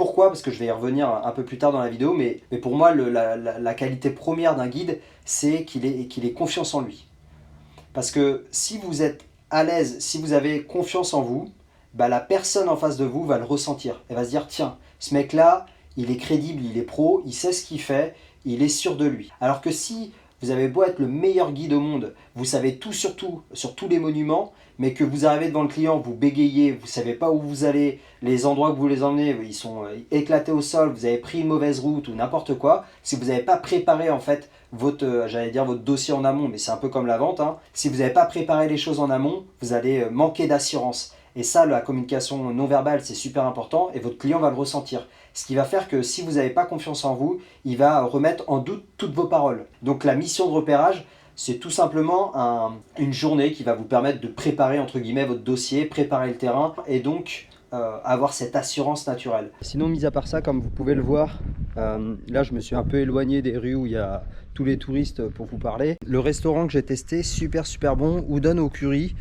Pourquoi? Parce que je vais y revenir un peu plus tard dans la vidéo, mais pour moi, la qualité première d'un guide, c'est qu'il ait confiance en lui. Parce que si vous êtes à l'aise, si vous avez confiance en vous, bah, la personne en face de vous va le ressentir. Elle va se dire, tiens, ce mec-là, il est crédible, il est pro, il sait ce qu'il fait, il est sûr de lui. Alors que si vous avez beau être le meilleur guide au monde, vous savez tout sur tout, sur tous les monuments, mais que vous arrivez devant le client, vous bégayez, vous ne savez pas où vous allez, les endroits que vous les emmenez, ils sont éclatés au sol, vous avez pris une mauvaise route ou n'importe quoi, si vous n'avez pas préparé en fait votre dossier en amont, mais c'est un peu comme la vente, hein. Si vous n'avez pas préparé les choses en amont, vous allez manquer d'assurance. Et ça, la communication non verbale, c'est super important et votre client va le ressentir. Ce qui va faire que si vous n'avez pas confiance en vous, il va remettre en doute toutes vos paroles. Donc la mission de repérage, c'est tout simplement une journée qui va vous permettre de préparer entre guillemets votre dossier, préparer le terrain et donc avoir cette assurance naturelle. Sinon, mis à part ça, comme vous pouvez le voir, là je me suis un peu éloigné des rues où il y a tous les touristes pour vous parler. Le restaurant que j'ai testé, super bon, udon au curry.